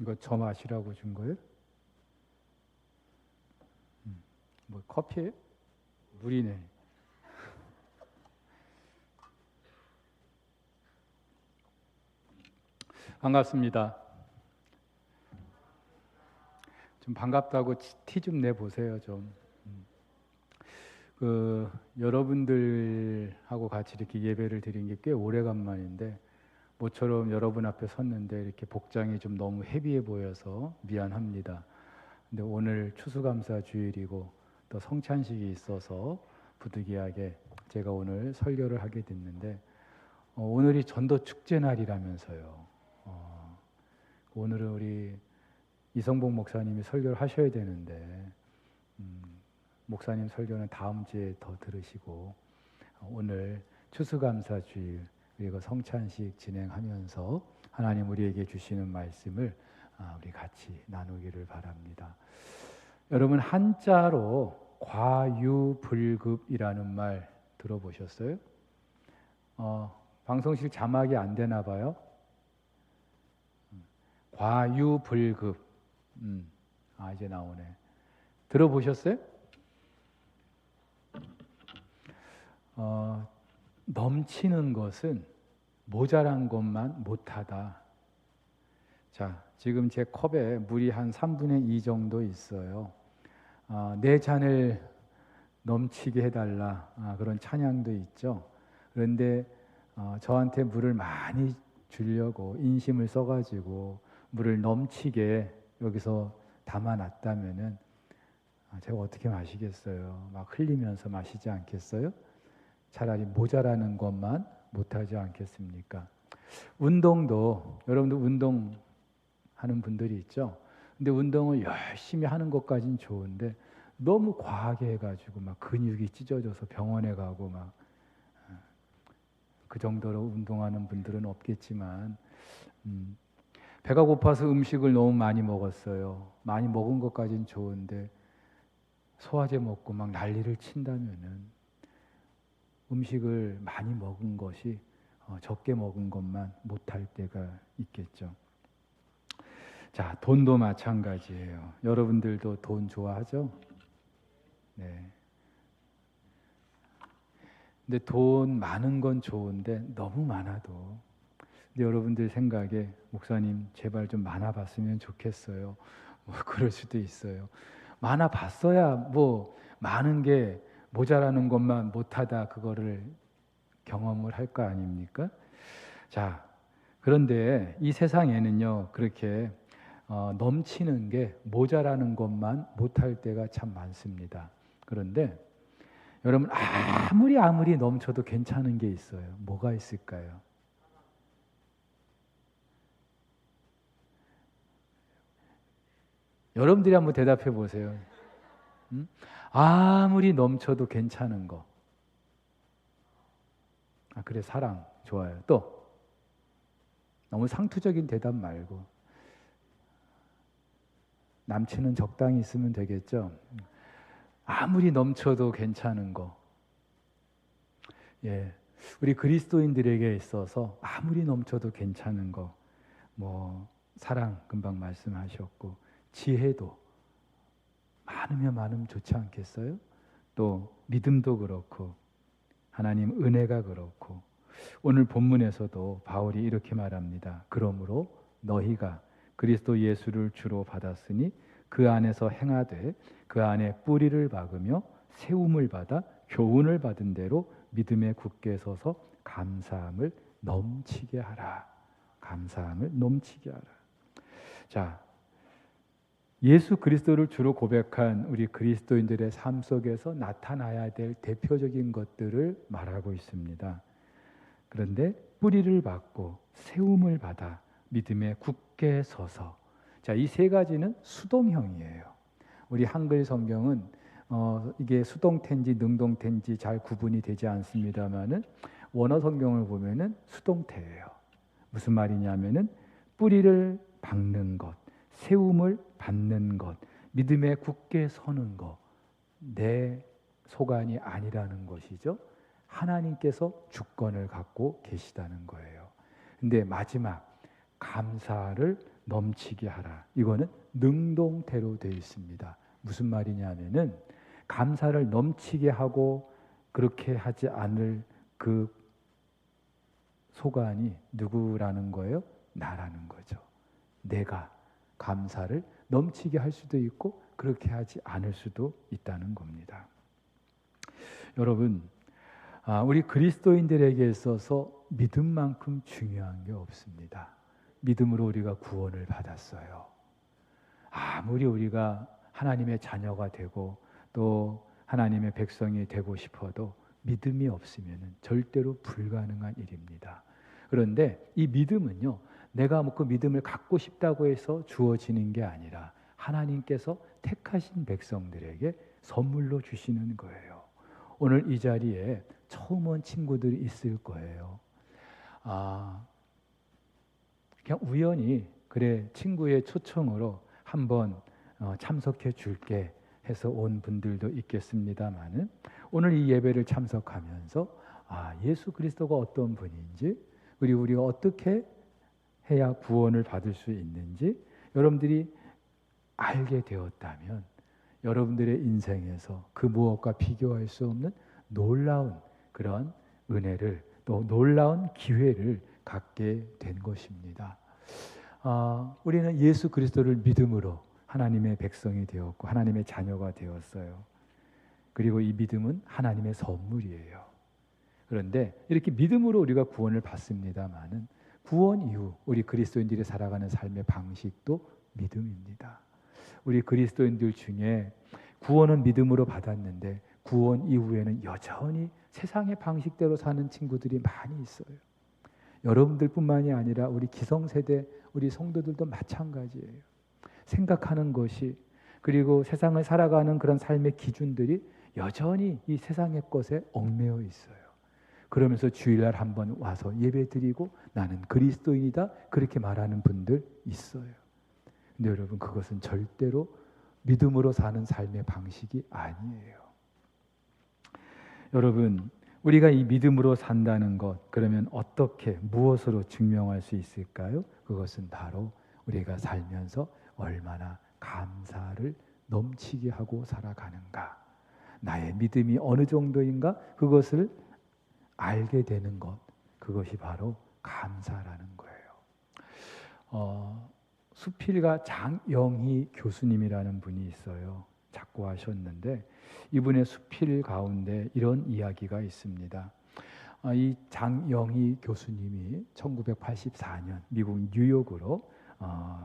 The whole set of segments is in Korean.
이거 저 마시라고 준 거예요? 뭐 커피예요? 물이네. 반갑습니다. 좀 반갑다고 티 좀 내보세요, 좀. 여러분들하고 같이 이렇게 예배를 드린 게 꽤 오래간만인데, 모처럼 여러분 앞에 섰는데 이렇게 복장이 좀 너무 헤비해 보여서 미안합니다. 근데 오늘 추수감사 주일이고 또 성찬식이 있어서 부득이하게 제가 오늘 설교를 하게 됐는데, 오늘이 전도 축제 날이라면서요. 오늘은 우리 이성복 목사님이 설교를 하셔야 되는데, 목사님 설교는 다음 주에 더 들으시고, 오늘 추수감사 주일 그리고 성찬식 진행하면서 하나님 우리에게 주시는 말씀을 우리 같이 나누기를 바랍니다. 여러분, 한자로 과유불급이라는 말 들어보셨어요? 방송실 자막이 안 되나 봐요. 과유불급. 이제 나오네. 들어보셨어요? 넘치는 것은 모자란 것만 못하다. 자, 지금 제 컵에 물이 한 3분의 2 정도 있어요. 내 잔을 넘치게 해달라, 그런 찬양도 있죠. 그런데 저한테 물을 많이 주려고 인심을 써가지고 물을 넘치게 여기서 담아놨다면은 제가 어떻게 마시겠어요? 막 흘리면서 마시지 않겠어요? 차라리 모자라는 것만 못하지 않겠습니까? 운동도, 여러분들 운동하는 분들이 있죠. 근데 운동을 열심히 하는 것까지는 좋은데 너무 과하게 해가지고 막 근육이 찢어져서 병원에 가고 막 그 정도로 운동하는 분들은 없겠지만, 배가 고파서 음식을 너무 많이 먹었어요. 많이 먹은 것까지는 좋은데 소화제 먹고 막 난리를 친다면은 음식을 많이 먹은 것이 적게 먹은 것만 못할 때가 있겠죠. 자, 돈도 마찬가지예요. 여러분들도 돈 좋아하죠? 네. 근데 돈 많은 건 좋은데 너무 많아도, 근데 여러분들 생각에 목사님 제발 좀 많아봤으면 좋겠어요. 뭐 그럴 수도 있어요. 많아봤어야 뭐 많은 게 모자라는 것만 못하다 그거를 경험을 할 거 아닙니까? 자, 그런데 이 세상에는요, 그렇게 넘치는 게 모자라는 것만 못할 때가 참 많습니다. 그런데 여러분, 아무리 넘쳐도 괜찮은 게 있어요. 뭐가 있을까요? 여러분들이 한번 대답해 보세요. 아무리 넘쳐도 괜찮은 거. 그래, 사랑. 좋아요. 또 너무 상투적인 대답 말고 남친은 적당히 있으면 되겠죠. 아무리 넘쳐도 괜찮은 거. 예, 우리 그리스도인들에게 있어서 아무리 넘쳐도 괜찮은 거, 뭐 사랑 금방 말씀하셨고, 지혜도 많으면 많으면 좋지 않겠어요? 또 믿음도 그렇고 하나님 은혜가 그렇고, 오늘 본문에서도 바울이 이렇게 말합니다. 그러므로 너희가 그리스도 예수를 주로 받았으니 그 안에서 행하되 그 안에 뿌리를 박으며 세움을 받아 교훈을 받은 대로 믿음에 굳게 서서 감사함을 넘치게 하라. 감사함을 넘치게 하라. 자, 예수 그리스도를 주로 고백한 우리 그리스도인들의 삶 속에서 나타나야 될 대표적인 것들을 말하고 있습니다. 그런데 뿌리를 받고 세움을 받아 믿음에 굳게 서서, 자, 이 세 가지는 수동형이에요. 우리 한글 성경은 이게 수동태인지 능동태인지 잘 구분이 되지 않습니다만은 원어 성경을 보면은 수동태예요. 무슨 말이냐면은 뿌리를 박는 것, 세움을 받는 것, 믿음에 굳게 서는 것, 내 소관이 아니라는 것이죠. 하나님께서 주권을 갖고 계시다는 거예요. 근데 마지막 감사를 넘치게 하라. 이거는 능동태로 되어 있습니다. 무슨 말이냐면은 감사를 넘치게 하고 그렇게 하지 않을 그 소관이 누구라는 거예요? 나라는 거죠. 내가 감사를 넘치게 할 수도 있고 그렇게 하지 않을 수도 있다는 겁니다. 여러분, 우리 그리스도인들에게 있어서 믿음만큼 중요한 게 없습니다. 믿음으로 우리가 구원을 받았어요. 아무리 우리가 하나님의 자녀가 되고 또 하나님의 백성이 되고 싶어도 믿음이 없으면 절대로 불가능한 일입니다. 그런데 이 믿음은요, 내가 그 믿음을 갖고 싶다고 해서 주어지는 게 아니라 하나님께서 택하신 백성들에게 선물로 주시는 거예요. 오늘 이 자리에 처음 온 친구들이 있을 거예요. 그냥 우연히 그래 친구의 초청으로 한번 참석해 줄게 해서 온 분들도 있겠습니다만은 오늘 이 예배를 참석하면서 예수 그리스도가 어떤 분인지 그리고 우리가 어떻게 해야 구원을 받을 수 있는지 여러분들이 알게 되었다면 여러분들의 인생에서 그 무엇과 비교할 수 없는 놀라운 그런 은혜를 또 놀라운 기회를 갖게 된 것입니다. 우리는 예수 그리스도를 믿음으로 하나님의 백성이 되었고 하나님의 자녀가 되었어요. 그리고 이 믿음은 하나님의 선물이에요. 그런데 이렇게 믿음으로 우리가 구원을 받습니다마는 구원 이후 우리 그리스도인들이 살아가는 삶의 방식도 믿음입니다. 우리 그리스도인들 중에 구원은 믿음으로 받았는데 구원 이후에는 여전히 세상의 방식대로 사는 친구들이 많이 있어요. 여러분들뿐만이 아니라 우리 기성세대 우리 성도들도 마찬가지예요. 생각하는 것이 그리고 세상을 살아가는 그런 삶의 기준들이 여전히 이 세상의 것에 얽매여 있어요. 그러면서 주일날 한번 와서 예배드리고 나는 그리스도인이다 그렇게 말하는 분들 있어요. 근데 여러분 그것은 절대로 믿음으로 사는 삶의 방식이 아니에요. 여러분 우리가 이 믿음으로 산다는 것 그러면 어떻게 무엇으로 증명할 수 있을까요? 그것은 바로 우리가 살면서 얼마나 감사를 넘치게 하고 살아가는가 나의 믿음이 어느 정도인가 그것을 알게 되는 것 그것이 바로 감사라는 거예요. 수필가 장영희 교수님이라는 분이 있어요. 작고하셨는데 이분의 수필 가운데 이런 이야기가 있습니다. 이 장영희 교수님이 1984년 미국 뉴욕으로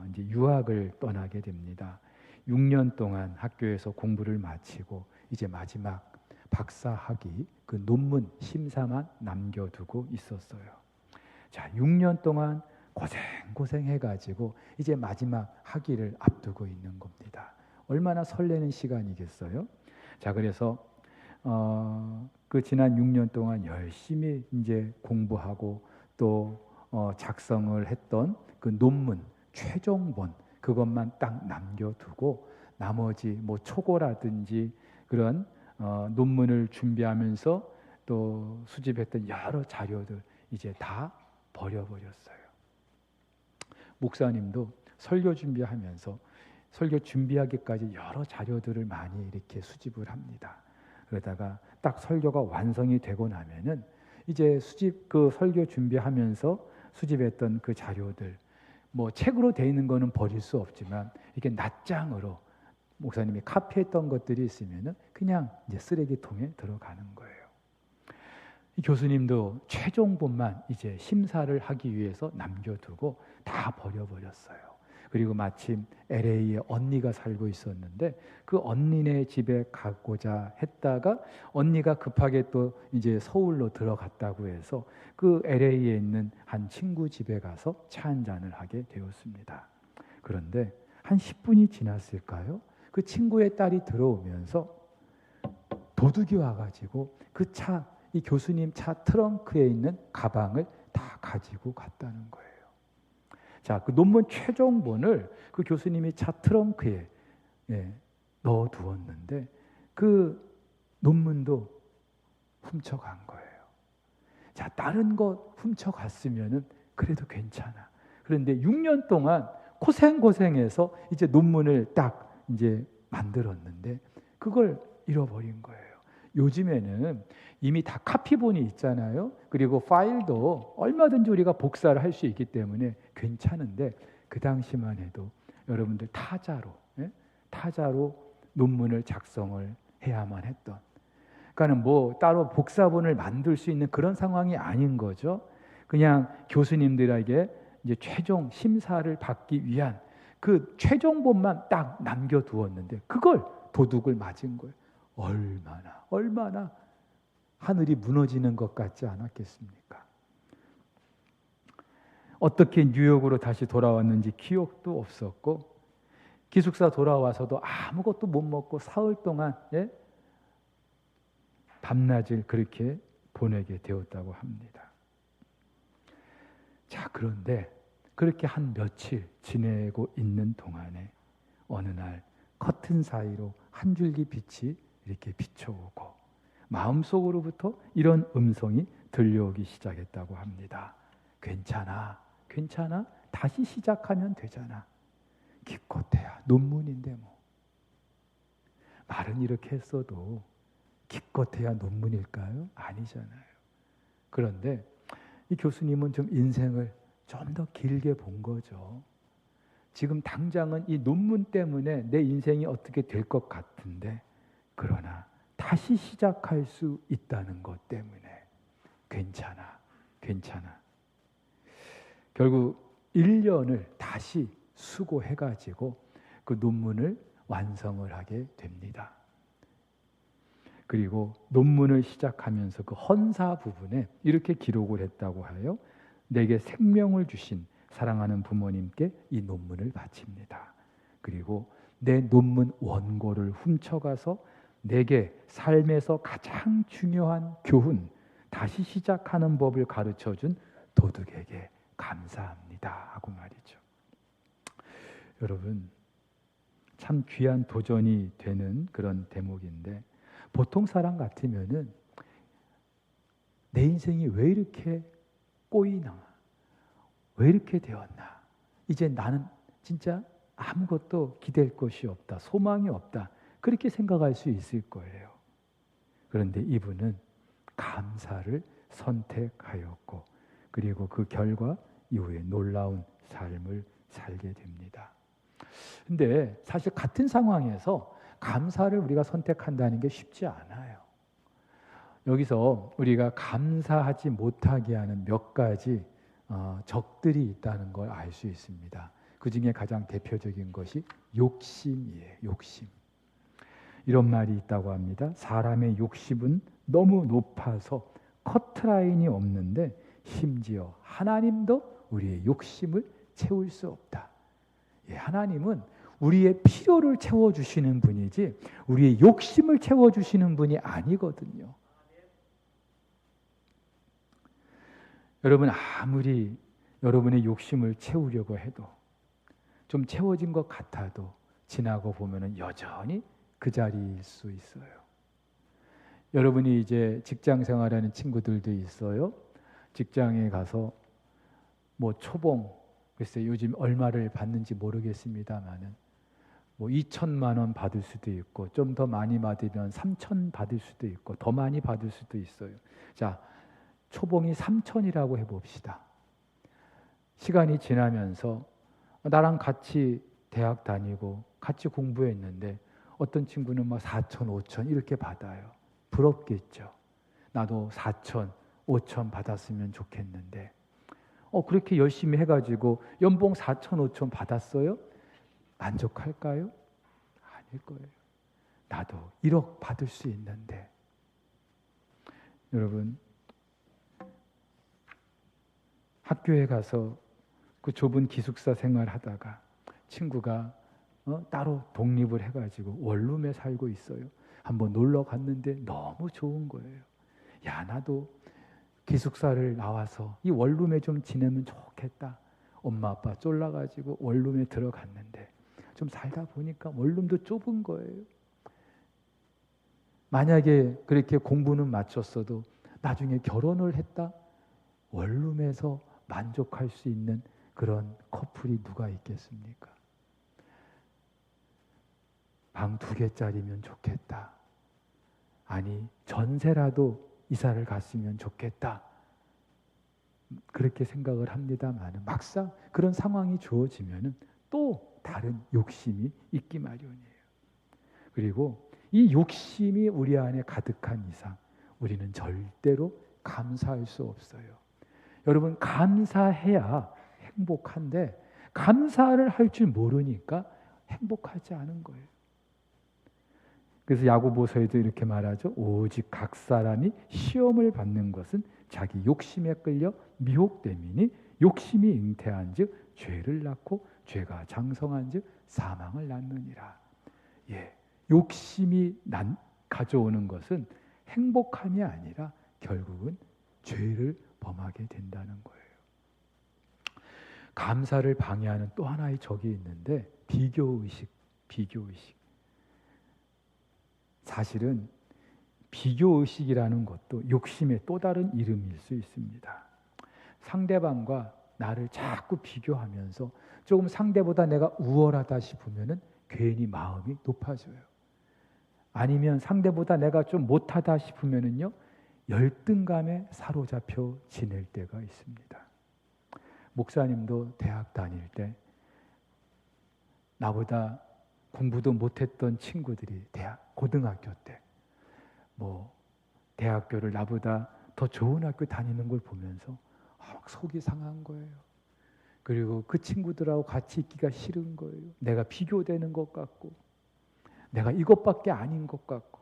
이제 유학을 떠나게 됩니다. 6년 동안 학교에서 공부를 마치고 이제 마지막 박사학위 그 논문 심사만 남겨두고 있었어요. 자, 6년 동안 고생해가지고 이제 마지막 학위를 앞두고 있는 겁니다. 얼마나 설레는 시간이겠어요? 자, 그래서 그 지난 6년 동안 열심히 이제 공부하고 또 작성을 했던 그 논문 최종본 그것만 딱 남겨두고 나머지 뭐 초고라든지 그런 논문을 준비하면서 또 수집했던 여러 자료들 이제 다 버려버렸어요. 목사님도 설교 준비하면서 설교 준비하기까지 여러 자료들을 많이 이렇게 수집을 합니다. 그러다가 딱 설교가 완성이 되고 나면은 이제 그 설교 준비하면서 수집했던 그 자료들 뭐 책으로 돼 있는 거는 버릴 수 없지만 이렇게 낱장으로 목사님이 카피했던 것들이 있으면은 그냥 이제 쓰레기통에 들어가는 거예요. 이 교수님도 최종본만 이제 심사를 하기 위해서 남겨두고 다 버려버렸어요. 그리고 마침 LA에 언니가 살고 있었는데 그 언니네 집에 가고자 했다가 언니가 급하게 또 이제 서울로 들어갔다고 해서 그 LA에 있는 한 친구 집에 가서 차 한 잔을 하게 되었습니다. 그런데 한 10분이 지났을까요? 그 친구의 딸이 들어오면서 도둑이 와가지고 이 교수님 차 트렁크에 있는 가방을 다 가지고 갔다는 거예요. 자, 그 논문 최종본을 그 교수님이 차 트렁크에 넣어두었는데 그 논문도 훔쳐간 거예요. 자, 다른 것 훔쳐갔으면은 그래도 괜찮아. 그런데 6년 동안 고생해서 이제 논문을 딱 이제 만들었는데 그걸 잃어버린 거예요. 요즘에는 이미 다 카피본이 있잖아요. 그리고 파일도 얼마든지 우리가 복사를 할 수 있기 때문에 괜찮은데 그 당시만 해도 여러분들 타자로 논문을 작성을 해야만 했던, 그러니까는 뭐 따로 복사본을 만들 수 있는 그런 상황이 아닌 거죠. 그냥 교수님들에게 이제 최종 심사를 받기 위한 그 최종본만 딱 남겨두었는데 그걸 도둑을 맞은 거예요. 얼마나 하늘이 무너지는 것 같지 않았겠습니까? 어떻게 뉴욕으로 다시 돌아왔는지 기억도 없었고 기숙사 돌아와서도 아무것도 못 먹고 사흘 동안 밤낮을 그렇게 보내게 되었다고 합니다. 자, 그런데 그렇게 한 며칠 지내고 있는 동안에 어느 날 커튼 사이로 한 줄기 빛이 이렇게 비춰오고 마음속으로부터 이런 음성이 들려오기 시작했다고 합니다. 괜찮아. 다시 시작하면 되잖아. 기껏해야 논문인데 뭐. 말은 이렇게 했어도 기껏해야 논문일까요? 아니잖아요. 그런데 이 교수님은 좀 인생을 좀 더 길게 본 거죠. 지금 당장은 이 논문 때문에 내 인생이 어떻게 될 것 같은데, 그러나 다시 시작할 수 있다는 것 때문에 괜찮아. 결국 1년을 다시 수고해가지고 그 논문을 완성을 하게 됩니다. 그리고 논문을 시작하면서 그 헌사 부분에 이렇게 기록을 했다고 하여 내게 생명을 주신 사랑하는 부모님께 이 논문을 바칩니다. 그리고 내 논문 원고를 훔쳐가서 내게 삶에서 가장 중요한 교훈, 다시 시작하는 법을 가르쳐준 도둑에게 감사합니다 하고 말이죠. 여러분, 참 귀한 도전이 되는 그런 대목인데, 보통 사람 같으면은 내 인생이 왜 이렇게 꼬이나, 왜 이렇게 되었나, 이제 나는 진짜 아무것도 기댈 것이 없다, 소망이 없다, 그렇게 생각할 수 있을 거예요. 그런데 이분은 감사를 선택하였고, 그리고 그 결과 이후에 놀라운 삶을 살게 됩니다. 근데 사실 같은 상황에서 감사를 우리가 선택한다는 게 쉽지 않아요. 여기서 우리가 감사하지 못하게 하는 몇 가지 적들이 있다는 걸 알 수 있습니다. 그 중에 가장 대표적인 것이 욕심이에요. 욕심. 이런 말이 있다고 합니다. 사람의 욕심은 너무 높아서 커트라인이 없는데 심지어 하나님도 우리의 욕심을 채울 수 없다. 하나님은 우리의 필요를 채워주시는 분이지 우리의 욕심을 채워주시는 분이 아니거든요. 여러분, 아무리 여러분의 욕심을 채우려고 해도, 좀 채워진 것 같아도 지나고 보면은 여전히 그 자리일 수 있어요. 여러분이 이제 직장 생활하는 친구들도 있어요. 직장에 가서 뭐 초봉, 글쎄 요즘 얼마를 받는지 모르겠습니다만은 뭐 2천만 원 받을 수도 있고, 좀 더 많이 받으면 3천 받을 수도 있고, 더 많이 받을 수도 있어요. 자, 초봉이 3천이라고 해봅시다. 시간이 지나면서 나랑 같이 대학 다니고 같이 공부했는데 어떤 친구는 막 4천, 5천 이렇게 받아요. 부럽겠죠. 나도 4천, 5천 받았으면 좋겠는데 그렇게 열심히 해가지고 연봉 4천, 5천 받았어요? 만족할까요? 아닐 거예요. 나도 1억 받을 수 있는데. 여러분, 학교에 가서 그 좁은 기숙사 생활하다가 친구가 따로 독립을 해가지고 원룸에 살고 있어요. 한번 놀러 갔는데 너무 좋은 거예요. 야, 나도 기숙사를 나와서 이 원룸에 좀 지내면 좋겠다. 엄마 아빠 쫄라가지고 원룸에 들어갔는데 좀 살다 보니까 원룸도 좁은 거예요. 만약에 그렇게 공부는 마쳤어도 나중에 결혼을 했다? 원룸에서 만족할 수 있는 그런 커플이 누가 있겠습니까? 방 2개짜리면 좋겠다. 아니, 전세라도 이사를 갔으면 좋겠다. 그렇게 생각을 합니다만 막상 그런 상황이 주어지면 또 다른 욕심이 있기 마련이에요. 그리고 이 욕심이 우리 안에 가득한 이상 우리는 절대로 감사할 수 없어요. 여러분, 감사해야 행복한데 감사를 할 줄 모르니까 행복하지 않은 거예요. 그래서 야고보서에도 이렇게 말하죠. 오직 각 사람이 시험을 받는 것은 자기 욕심에 끌려 미혹됨이니 욕심이 잉태한즉 죄를 낳고 죄가 장성한즉 사망을 낳느니라. 예, 욕심이 가져오는 것은 행복함이 아니라 결국은 죄를 범하게 된다는 거예요. 감사를 방해하는 또 하나의 적이 있는데 비교의식. 사실은 비교의식이라는 것도 욕심의 또 다른 이름일 수 있습니다. 상대방과 나를 자꾸 비교하면서 조금 상대보다 내가 우월하다 싶으면 괜히 마음이 높아져요. 아니면 상대보다 내가 좀 못하다 싶으면요 열등감에 사로잡혀 지낼 때가 있습니다. 목사님도 대학 다닐 때 나보다 공부도 못했던 친구들이 고등학교 때 대학교를 나보다 더 좋은 학교 다니는 걸 보면서 속이 상한 거예요. 그리고 그 친구들하고 같이 있기가 싫은 거예요. 내가 비교되는 것 같고 내가 이것밖에 아닌 것 같고.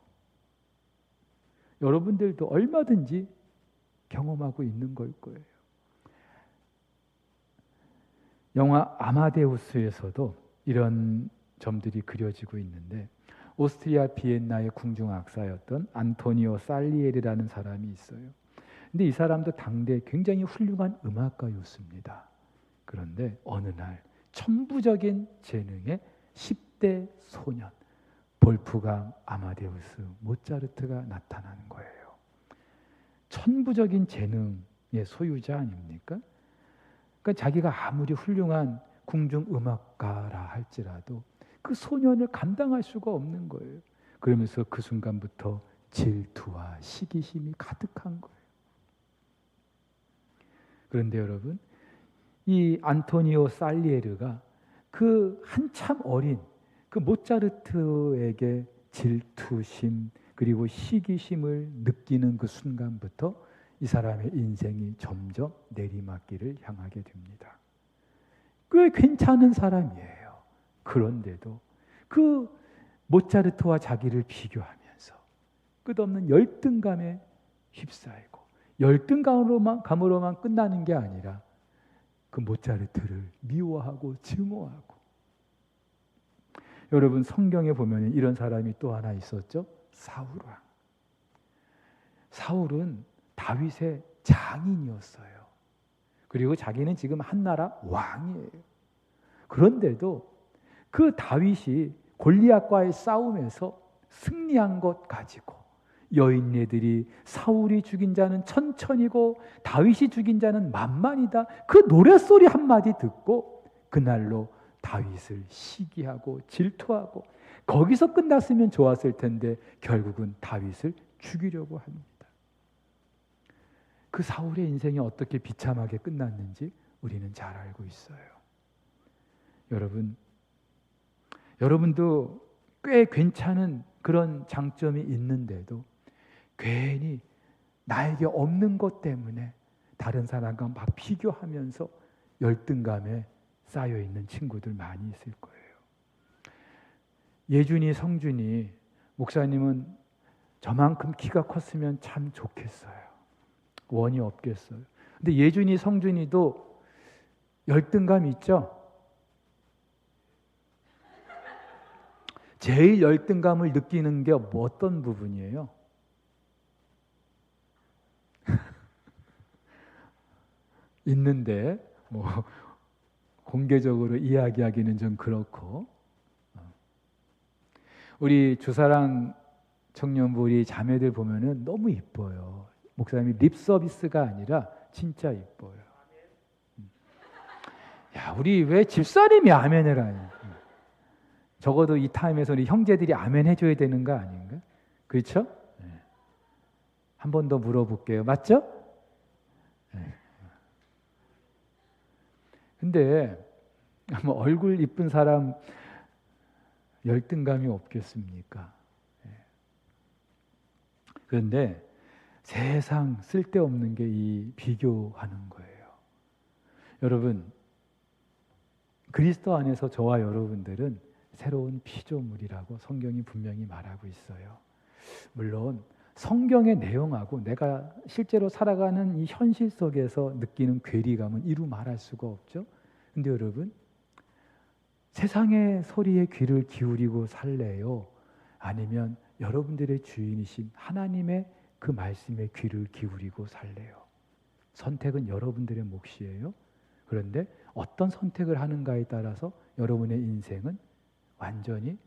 여러분들도 얼마든지 경험하고 있는 걸 거예요. 영화 아마데우스에서도 이런 점들이 그려지고 있는데 오스트리아 비엔나의 궁중악사였던 안토니오 살리에리라는 사람이 있어요. 근데 이 사람도 당대 굉장히 훌륭한 음악가였습니다. 그런데 어느 날 천부적인 재능의 10대 소년 볼프강 아마데우스 모차르트가 나타나는 거예요. 천부적인 재능의 소유자 아닙니까? 그러니까 자기가 아무리 훌륭한 궁중음악가라 할지라도 그 소년을 감당할 수가 없는 거예요. 그러면서 그 순간부터 질투와 시기심이 가득한 거예요. 그런데 여러분, 이 안토니오 살리에르가 그 한참 어린 그 모차르트에게 질투심 그리고 시기심을 느끼는 그 순간부터 이 사람의 인생이 점점 내리막길을 향하게 됩니다. 꽤 괜찮은 사람이에요. 그런데도 그 모차르트와 자기를 비교하면서 끝없는 열등감에 휩싸이고 열등감으로만 끝나는 게 아니라 그 모차르트를 미워하고 증오하고. 여러분, 성경에 보면 이런 사람이 또 하나 있었죠. 사울 왕. 사울은 다윗의 장인이었어요. 그리고 자기는 지금 한 나라 왕이에요. 그런데도 그 다윗이 골리앗과의 싸움에서 승리한 것 가지고 여인네들이 사울이 죽인 자는 천천이고 다윗이 죽인 자는 만만이다. 그 노랫소리 한마디 듣고 그날로 다윗을 시기하고 질투하고 거기서 끝났으면 좋았을 텐데 결국은 다윗을 죽이려고 합니다. 그 사울의 인생이 어떻게 비참하게 끝났는지 우리는 잘 알고 있어요. 여러분도 꽤 괜찮은 그런 장점이 있는데도 괜히 나에게 없는 것 때문에 다른 사람과 막 비교하면서 열등감에 쌓여 있는 친구들 많이 있을 거예요. 예준이, 성준이, 목사님은 저만큼 키가 컸으면 참 좋겠어요. 원이 없겠어요. 근데 예준이, 성준이도 열등감 있죠? 제일 열등감을 느끼는 게 어떤 부분이에요? 있는데 공개적으로 이야기하기는 좀 그렇고, 우리 주사랑 청년부 우리 자매들 보면은 너무 이뻐요. 목사님이 립 서비스가 아니라 진짜 이뻐요. 우리 왜 집사님이 아멘을 하니? 적어도 이 타임에서 우리 형제들이 아멘 해줘야 되는 거 아닌가? 그렇죠? 한 번 더 물어볼게요. 맞죠? 근데 뭐 얼굴 이쁜 사람 열등감이 없겠습니까? 그런데 세상 쓸데없는 게 이 비교하는 거예요. 여러분, 그리스도 안에서 저와 여러분들은 새로운 피조물이라고 성경이 분명히 말하고 있어요. 물론 성경의 내용하고 내가 실제로 살아가는 이 현실 속에서 느끼는 괴리감은 이루 말할 수가 없죠. 근데 여러분, 세상의 소리에 귀를 기울이고 살래요? 아니면 여러분들의 주인이신 하나님의 그 말씀에 귀를 기울이고 살래요? 선택은 여러분들의 몫이에요. 그런데 어떤 선택을 하는가에 따라서 여러분의 인생은 완전히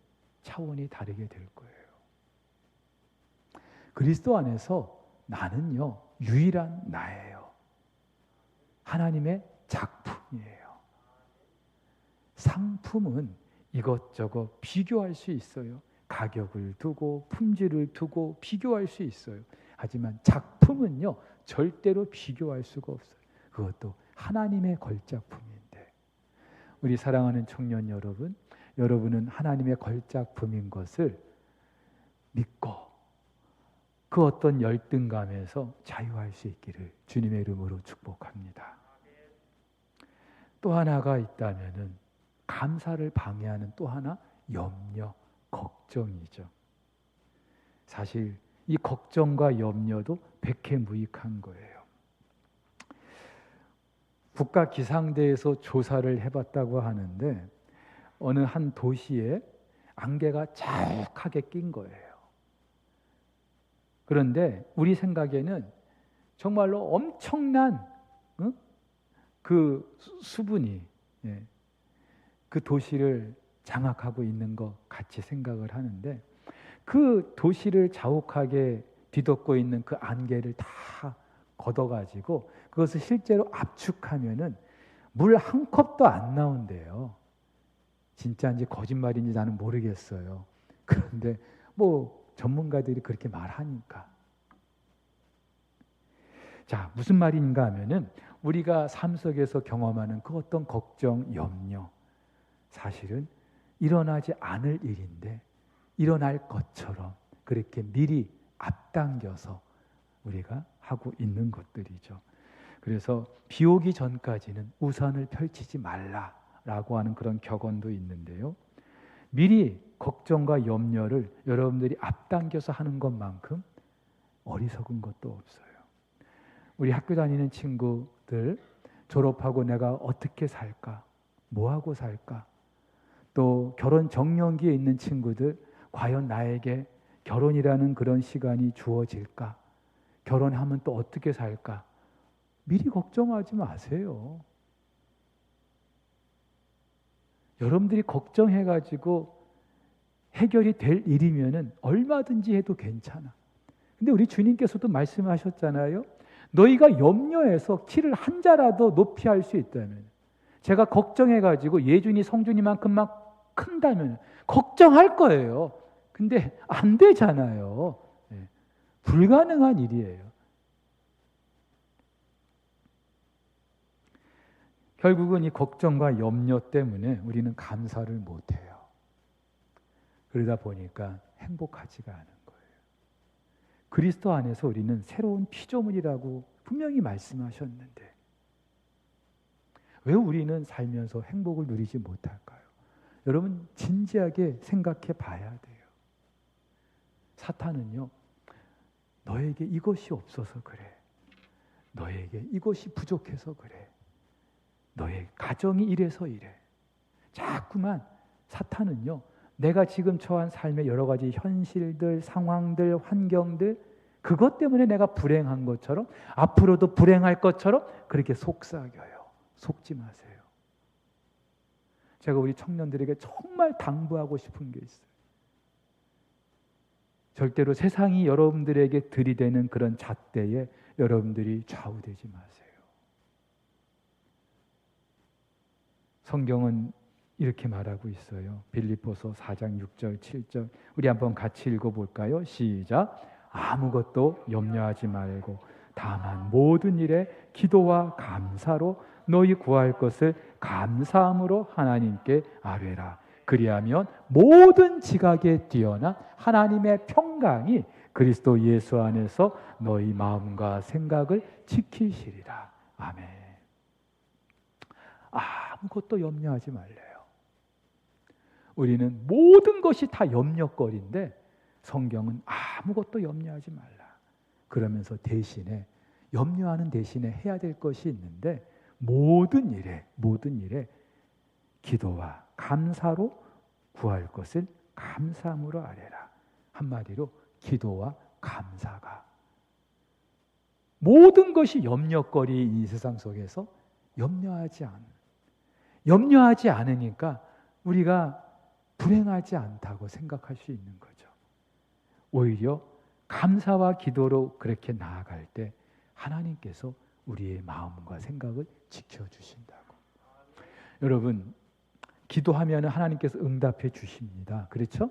차원이 다르게 될 거예요. 그리스도 안에서 나는요, 유일한 나예요. 하나님의 작품이에요. 상품은 이것저것 비교할 수 있어요. 가격을 두고 품질을 두고 비교할 수 있어요. 하지만 작품은요, 절대로 비교할 수가 없어요. 그것도 하나님의 걸작품인데, 우리 사랑하는 청년 여러분, 여러분은 하나님의 걸작품인 것을 믿고 그 어떤 열등감에서 자유할 수 있기를 주님의 이름으로 축복합니다. 또 하나가 있다면은 감사를 방해하는 또 하나, 염려, 걱정이죠. 사실 이 걱정과 염려도 백해무익한 거예요. 국가기상대에서 조사를 해봤다고 하는데 어느 한 도시에 안개가 자욱하게 낀 거예요. 그런데 우리 생각에는 정말로 엄청난 그 수분이 그 도시를 장악하고 있는 것 같이 생각을 하는데, 그 도시를 자욱하게 뒤덮고 있는 그 안개를 다 걷어가지고 그것을 실제로 압축하면은 물 한 컵도 안 나온대요. 진짜인지 거짓말인지 나는 모르겠어요. 그런데 뭐 전문가들이 그렇게 말하니까. 자, 무슨 말인가 하면은 우리가 삶 속에서 경험하는 그 어떤 걱정, 염려, 사실은 일어나지 않을 일인데 일어날 것처럼 그렇게 미리 앞당겨서 우리가 하고 있는 것들이죠. 그래서 비 오기 전까지는 우산을 펼치지 말라라고 하는 그런 격언도 있는데요. 미리 걱정과 염려를 여러분들이 앞당겨서 하는 것만큼 어리석은 것도 없어요. 우리 학교 다니는 친구들 졸업하고 내가 어떻게 살까? 뭐 하고 살까? 또 결혼 정년기에 있는 친구들, 과연 나에게 결혼이라는 그런 시간이 주어질까? 결혼하면 또 어떻게 살까? 미리 걱정하지 마세요. 여러분들이 걱정해가지고 해결이 될 일이면은 얼마든지 해도 괜찮아. 근데 우리 주님께서도 말씀하셨잖아요. 너희가 염려해서 키를 한 자라도 높이 할 수 있다면, 제가 걱정해가지고 예준이 성준이만큼만 큰다면 걱정할 거예요. 근데 안 되잖아요. 불가능한 일이에요. 결국은 이 걱정과 염려 때문에 우리는 감사를 못해요. 그러다 보니까 행복하지가 않은 거예요. 그리스도 안에서 우리는 새로운 피조물이라고 분명히 말씀하셨는데 왜 우리는 살면서 행복을 누리지 못할까요? 여러분 진지하게 생각해 봐야 돼요. 사탄은요, 너에게 이것이 없어서 그래. 너에게 이것이 부족해서 그래. 너의 가정이 이래서 이래. 자꾸만 사탄은요, 내가 지금 처한 삶의 여러 가지 현실들, 상황들, 환경들, 그것 때문에 내가 불행한 것처럼 앞으로도 불행할 것처럼 그렇게 속삭여요. 속지 마세요. 제가 우리 청년들에게 정말 당부하고 싶은 게 있어요. 절대로 세상이 여러분들에게 들이대는 그런 잣대에 여러분들이 좌우되지 마세요. 성경은 이렇게 말하고 있어요. 빌립보서 4장 6절 7절 우리 한번 같이 읽어볼까요? 시작. 아무것도 염려하지 말고 다만 모든 일에 기도와 감사로 너희 구할 것을 감사함으로 하나님께 아뢰라. 그리하면 모든 지각에 뛰어난 하나님의 평강이 그리스도 예수 안에서 너희 마음과 생각을 지키시리라. 아멘. 아무것도 염려하지 말래요. 우리는 모든 것이 다 염려거리인데 성경은 아무것도 염려하지 말라. 그러면서 대신에 염려하는 대신에 해야 될 것이 있는데 모든 일에 기도와 감사로 구할 것을 감사함으로 아뢰라. 한마디로 기도와 감사가 모든 것이 염려거리 이 세상 속에서 염려하지 않으니까 우리가 불행하지 않다고 생각할 수 있는 거죠. 오히려 감사와 기도로 그렇게 나아갈 때 하나님께서 우리의 마음과 생각을 지켜주신다고. 여러분, 기도하면 하나님께서 응답해 주십니다. 그렇죠?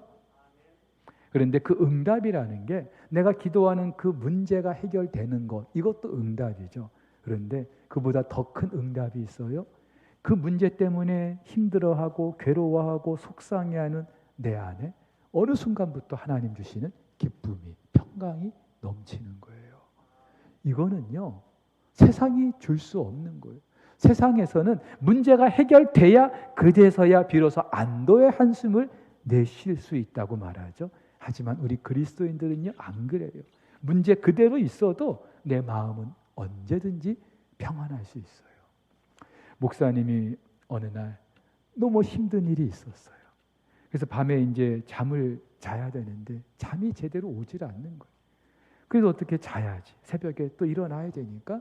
그런데 그 응답이라는 게 내가 기도하는 그 문제가 해결되는 것, 이것도 응답이죠. 그런데 그보다 더 큰 응답이 있어요. 그 문제 때문에 힘들어하고 괴로워하고 속상해하는 내 안에 어느 순간부터 하나님 주시는 기쁨이, 평강이 넘치는 거예요. 이거는요, 세상이 줄 수 없는 거예요. 세상에서는 문제가 해결돼야 그제서야 비로소 안도의 한숨을 내쉴 수 있다고 말하죠. 하지만 우리 그리스도인들은요, 안 그래요. 문제 그대로 있어도 내 마음은 언제든지 평안할 수 있어요. 목사님이 어느 날 너무 힘든 일이 있었어요. 그래서 밤에 이제 잠을 자야 되는데 잠이 제대로 오질 않는 거예요. 그래서 어떻게 자야지. 새벽에 또 일어나야 되니까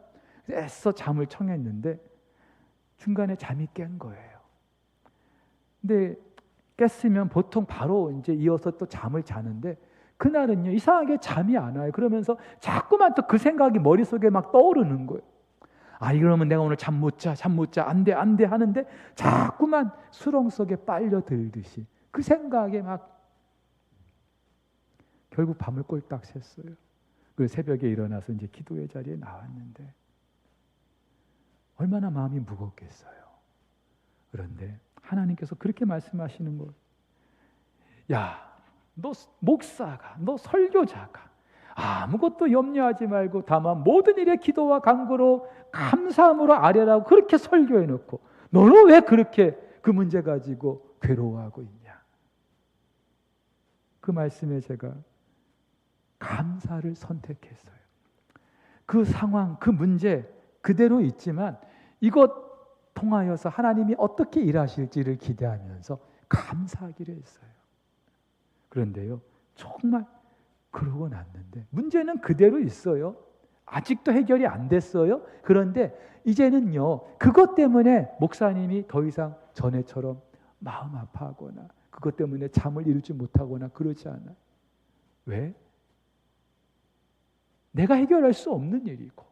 애써 잠을 청했는데 중간에 잠이 깬 거예요. 근데 깼으면 보통 바로 이제 이어서 또 잠을 자는데 그날은요, 이상하게 잠이 안 와요. 그러면서 자꾸만 또 그 생각이 머릿속에 막 떠오르는 거예요. 이러면 내가 오늘 잠 못 자, 안 돼 하는데 자꾸만 수렁 속에 빨려들듯이 그 생각에 막 결국 밤을 꼴딱 샜어요. 그래서 새벽에 일어나서 이제 기도의 자리에 나왔는데 얼마나 마음이 무겁겠어요. 그런데 하나님께서 그렇게 말씀하시는 거예요. 야, 너 목사가, 너 설교자가 아무것도 염려하지 말고 다만 모든 일에 기도와 간구로 감사함으로 아뢰라고 그렇게 설교해놓고 너는 왜 그렇게 그 문제 가지고 괴로워하고 있냐. 그 말씀에 제가 감사를 선택했어요. 그 상황, 그 문제 그대로 있지만 이것 통하여서 하나님이 어떻게 일하실지를 기대하면서 감사하기로 했어요. 그런데요, 정말 그러고 났는데 문제는 그대로 있어요. 아직도 해결이 안 됐어요. 그런데 이제는요, 그것 때문에 목사님이 더 이상 전에처럼 마음 아파하거나 그것 때문에 잠을 이루지 못하거나 그러지 않아요. 왜? 내가 해결할 수 없는 일이고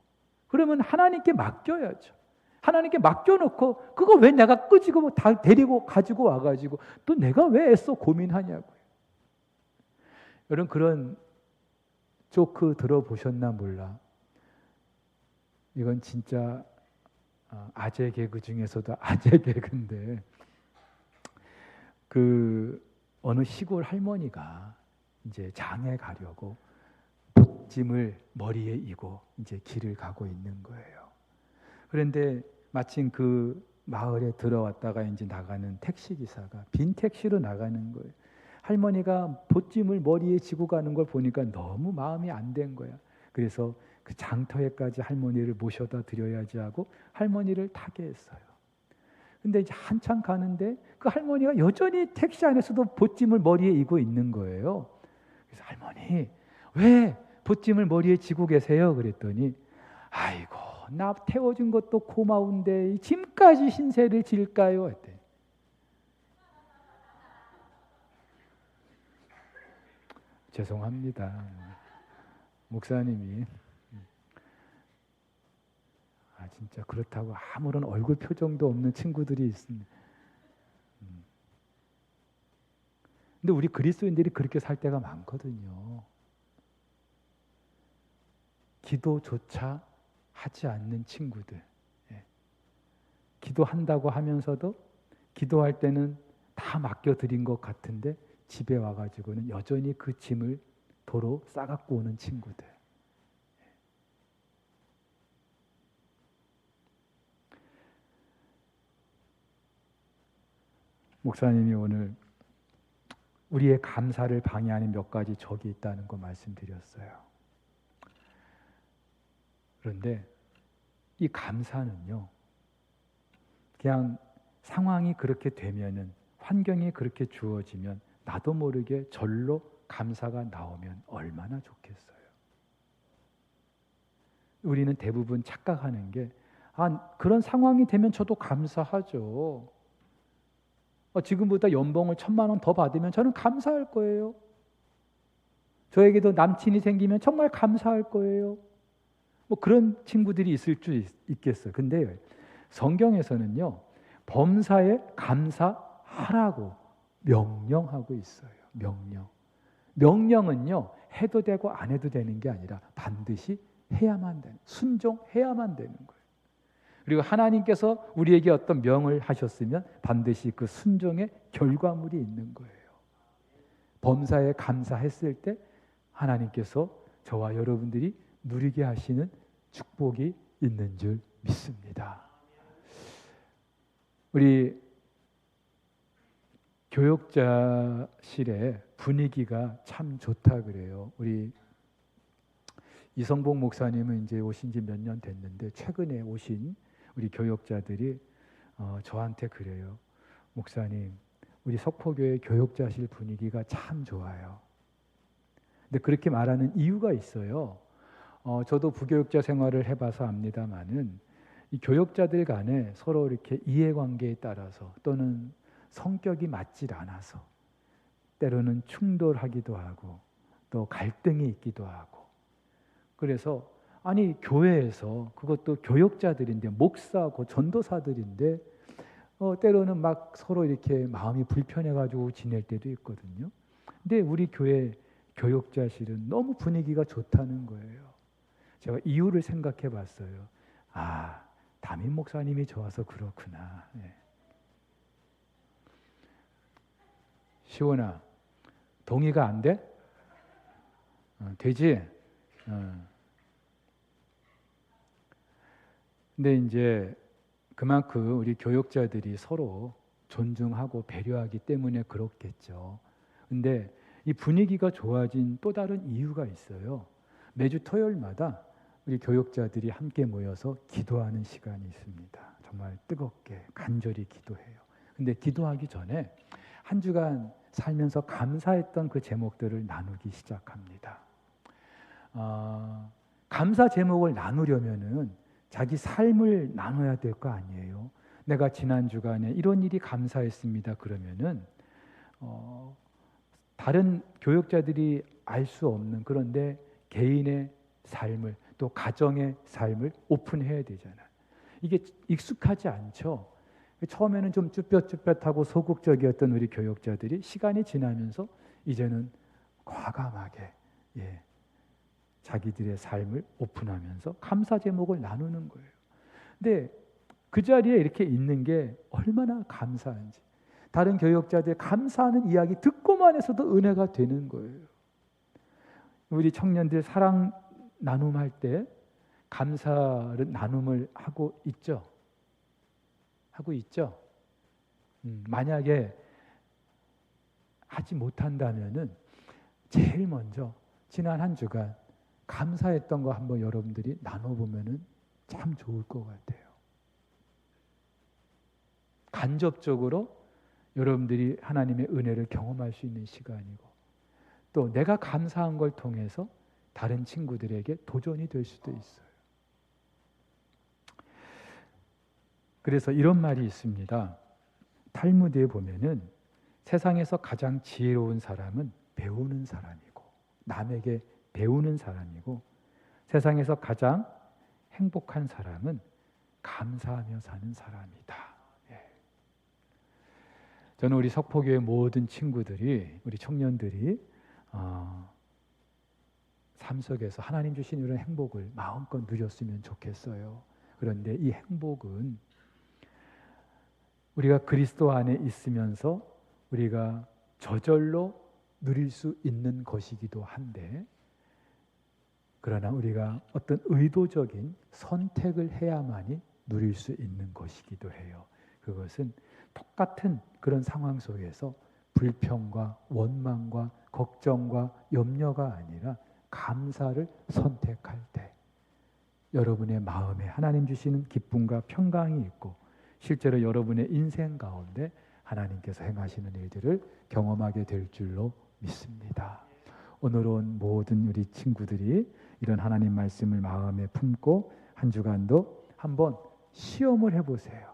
그러면 하나님께 맡겨야죠. 하나님께 맡겨놓고 그거 왜 내가 끄지고 다 데리고 가지고 와가지고 또 내가 왜 애써 고민하냐고요. 여러분 그런 조크 들어보셨나 몰라. 이건 진짜 아재 개그 중에서도 아재 개그인데 그 어느 시골 할머니가 이제 장에 가려고 짐을 머리에 이고 이제 길을 가고 있는 거예요. 그런데 마침 그 마을에 들어왔다가 이제 나가는 택시 기사가 빈 택시로 나가는 거예요. 할머니가 보찜을 머리에 지고 가는 걸 보니까 너무 마음이 안 된 거야. 그래서 그 장터에까지 할머니를 모셔다 드려야지 하고 할머니를 타게 했어요. 근데 이제 한참 가는데 그 할머니가 여전히 택시 안에서도 보찜을 머리에 이고 있는 거예요. 그래서 할머니 왜 보찜을 머리에 지고 계세요? 그랬더니 아이고 나 태워준 것도 고마운데 짐까지 신세를 질까요? 했대. 죄송합니다. 목사님이 진짜 그렇다고 아무런 얼굴 표정도 없는 친구들이 있습니다. 근데 우리 그리스도인들이 그렇게 살 때가 많거든요. 기도조차 하지 않는 친구들. 기도한다고 하면서도 기도할 때는 다 맡겨드린 것 같은데 집에 와가지고는 여전히 그 짐을 도로 싸갖고 오는 친구들. 목사님이 오늘 우리의 감사를 방해하는 몇 가지 적이 있다는 거 말씀드렸어요. 그런데 이 감사는요, 그냥 상황이 그렇게 되면은, 환경이 그렇게 주어지면 나도 모르게 절로 감사가 나오면 얼마나 좋겠어요. 우리는 대부분 착각하는 게, 그런 상황이 되면 저도 감사하죠. 지금보다 연봉을 1,000만 원 더 받으면 저는 감사할 거예요. 저에게도 남친이 생기면 정말 감사할 거예요. 뭐 그런 친구들이 있을 수 있겠어요. 근데 성경에서는요, 범사에 감사하라고 명령하고 있어요. 명령은요, 해도 되고 안 해도 되는 게 아니라 반드시 해야만 되는, 순종해야만 되는 거예요. 그리고 하나님께서 우리에게 어떤 명을 하셨으면 반드시 그 순종의 결과물이 있는 거예요. 범사에 감사했을 때 하나님께서 저와 여러분들이 누리게 하시는 축복이 있는 줄 믿습니다. 우리 교역자실의 분위기가 참 좋다 그래요. 우리 이성복 목사님은 이제 오신 지 몇 년 됐는데 최근에 오신 우리 교역자들이 저한테 그래요. 목사님, 우리 석포교회 교역자실 분위기가 참 좋아요. 근데 그렇게 말하는 이유가 있어요. 저도 부교역자 생활을 해봐서 압니다마는 이 교역자들 간에 서로 이렇게 이해관계에 따라서 또는 성격이 맞질 않아서 때로는 충돌하기도 하고 또 갈등이 있기도 하고, 그래서 교회에서, 그것도 교역자들인데 목사고 전도사들인데 때로는 막 서로 이렇게 마음이 불편해가지고 지낼 때도 있거든요. 근데 우리 교회 교역자실은 너무 분위기가 좋다는 거예요. 제가 이유를 생각해 봤어요. 담임 목사님이 좋아서 그렇구나. 네. 시원아, 동의가 안 돼? 되지? 근데 이제 그만큼 우리 교역자들이 서로 존중하고 배려하기 때문에 그렇겠죠. 근데 이 분위기가 좋아진 또 다른 이유가 있어요. 매주 토요일마다 우리 교역자들이 함께 모여서 기도하는 시간이 있습니다. 정말 뜨겁게 간절히 기도해요. 근데 기도하기 전에 한 주간 살면서 감사했던 그 제목들을 나누기 시작합니다. 감사 제목을 나누려면은 자기 삶을 나눠야 될 거 아니에요. 내가 지난 주간에 이런 일이 감사했습니다. 그러면은 다른 교역자들이 알 수 없는, 그런데 개인의 삶을, 또 가정의 삶을 오픈해야 되잖아요. 이게 익숙하지 않죠. 처음에는 좀 쭈뼛쭈뼛하고 소극적이었던 우리 교역자들이 시간이 지나면서 이제는 과감하게 자기들의 삶을 오픈하면서 감사 제목을 나누는 거예요. 근데 그 자리에 이렇게 있는 게 얼마나 감사한지, 다른 교역자들 감사하는 이야기 듣고만 해서도 은혜가 되는 거예요. 우리 청년들 사랑 나눔할 때 감사를 나눔을 하고 있죠. 만약에 하지 못한다면은 제일 먼저 지난 한 주간 감사했던 거 한번 여러분들이 나눠보면은 참 좋을 것 같아요. 간접적으로 여러분들이 하나님의 은혜를 경험할 수 있는 시간이고, 또 내가 감사한 걸 통해서 다른 친구들에게 도전이 될 수도 있어요. 그래서 이런 말이 있습니다. 탈무드에 보면은 세상에서 가장 지혜로운 사람은 배우는 사람이고, 남에게 배우는 사람이고, 세상에서 가장 행복한 사람은 감사하며 사는 사람이다. 저는 우리 석포교회 모든 친구들이, 우리 청년들이 삶 속에서 하나님 주신 이런 행복을 마음껏 누렸으면 좋겠어요. 그런데 이 행복은 우리가 그리스도 안에 있으면서 우리가 저절로 누릴 수 있는 것이기도 한데, 그러나 우리가 어떤 의도적인 선택을 해야만이 누릴 수 있는 것이기도 해요. 그것은 똑같은 그런 상황 속에서 불평과 원망과 걱정과 염려가 아니라 감사를 선택할 때 여러분의 마음에 하나님 주시는 기쁨과 평강이 있고, 실제로 여러분의 인생 가운데 하나님께서 행하시는 일들을 경험하게 될 줄로 믿습니다. 오늘 온 모든 우리 친구들이 이런 하나님 말씀을 마음에 품고 한 주간도 한번 시험을 해보세요.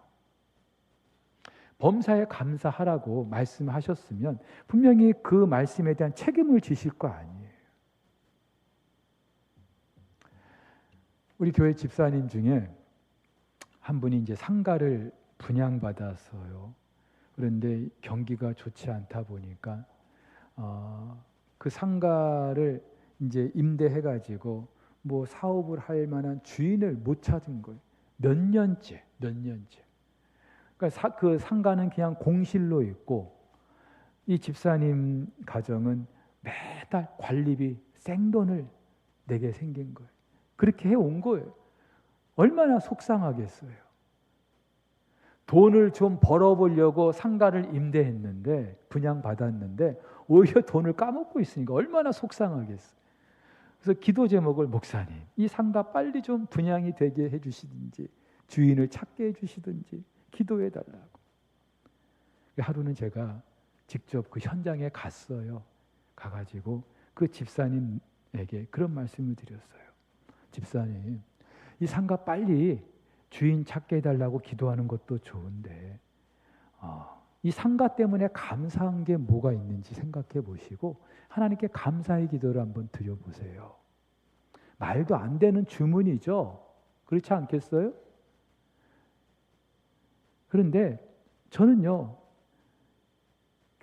범사에 감사하라고 말씀하셨으면 분명히 그 말씀에 대한 책임을 지실 거 아니에요. 우리 교회 집사님 중에 한 분이 이제 상가를 분양받았어요. 그런데 경기가 좋지 않다 보니까 그 상가를 이제 임대해가지고 뭐 사업을 할 만한 주인을 못 찾은 거예요. 몇 년째. 그러니까 그 상가는 그냥 공실로 있고, 이 집사님 가정은 매달 관리비 생돈을 내게 생긴 거예요. 그렇게 해온 거예요. 얼마나 속상하겠어요. 돈을 좀 벌어보려고 상가를 임대했는데, 분양받았는데 오히려 돈을 까먹고 있으니까 얼마나 속상하겠어요. 그래서 기도 제목을, 목사님 이 상가 빨리 좀 분양이 되게 해주시든지 주인을 찾게 해주시든지 기도해달라고. 하루는 제가 직접 그 현장에 갔어요. 가가지고 그 집사님에게 그런 말씀을 드렸어요. 집사님, 이 상가 빨리 주인 찾게 해달라고 기도하는 것도 좋은데 이 상가 때문에 감사한 게 뭐가 있는지 생각해 보시고 하나님께 감사의 기도를 한번 드려보세요. 말도 안 되는 주문이죠. 그렇지 않겠어요? 그런데 저는요,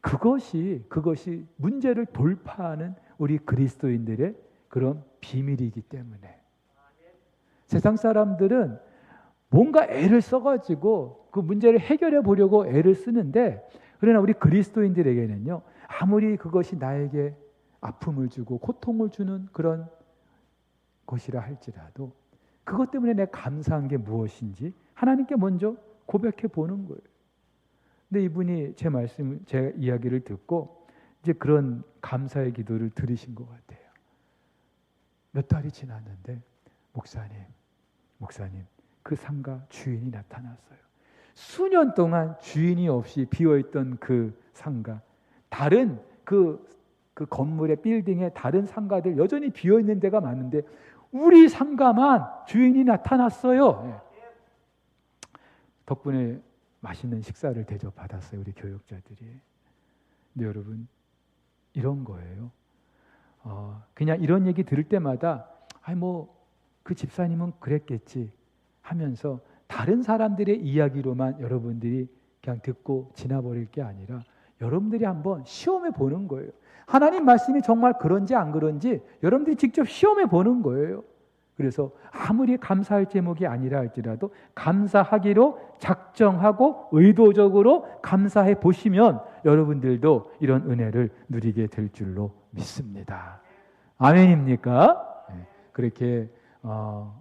그것이 문제를 돌파하는 우리 그리스도인들의 그런 비밀이기 때문에, 세상 사람들은 뭔가 애를 써가지고 그 문제를 해결해 보려고 애를 쓰는데, 그러나 우리 그리스도인들에게는요, 아무리 그것이 나에게 아픔을 주고 고통을 주는 그런 것이라 할지라도 그것 때문에 내가 감사한 게 무엇인지 하나님께 먼저 고백해 보는 거예요. 근데 이분이 제 이야기를 듣고 이제 그런 감사의 기도를 들으신 것 같아요. 몇 달이 지났는데, 목사님 그 상가 주인이 나타났어요. 수년 동안 주인이 없이 비어있던 그 상가, 다른 그 건물의 빌딩에 다른 상가들 여전히 비어있는 데가 많은데 우리 상가만 주인이 나타났어요. 덕분에 맛있는 식사를 대접받았어요, 우리 교역자들이. 근데 여러분, 이런 거예요. 그냥 이런 얘기 들을 때마다 그 집사님은 그랬겠지 하면서 다른 사람들의 이야기로만 여러분들이 그냥 듣고 지나버릴 게 아니라 여러분들이 한번 시험해 보는 거예요. 하나님 말씀이 정말 그런지 안 그런지 여러분들이 직접 시험해 보는 거예요. 그래서 아무리 감사할 제목이 아니라 할지라도 감사하기로 작정하고 의도적으로 감사해 보시면 여러분들도 이런 은혜를 누리게 될 줄로 믿습니다. 아멘입니까? 네, 그렇게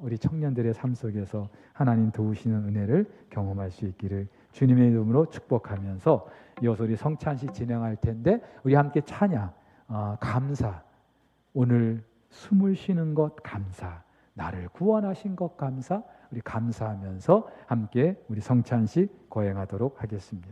우리 청년들의 삶 속에서 하나님 도우시는 은혜를 경험할 수 있기를 주님의 이름으로 축복하면서 이어서 우리 성찬식 진행할 텐데, 우리 함께 찬양, 감사, 오늘 숨을 쉬는 것 감사, 나를 구원하신 것 감사, 우리 감사하면서 함께 우리 성찬식 거행하도록 하겠습니다.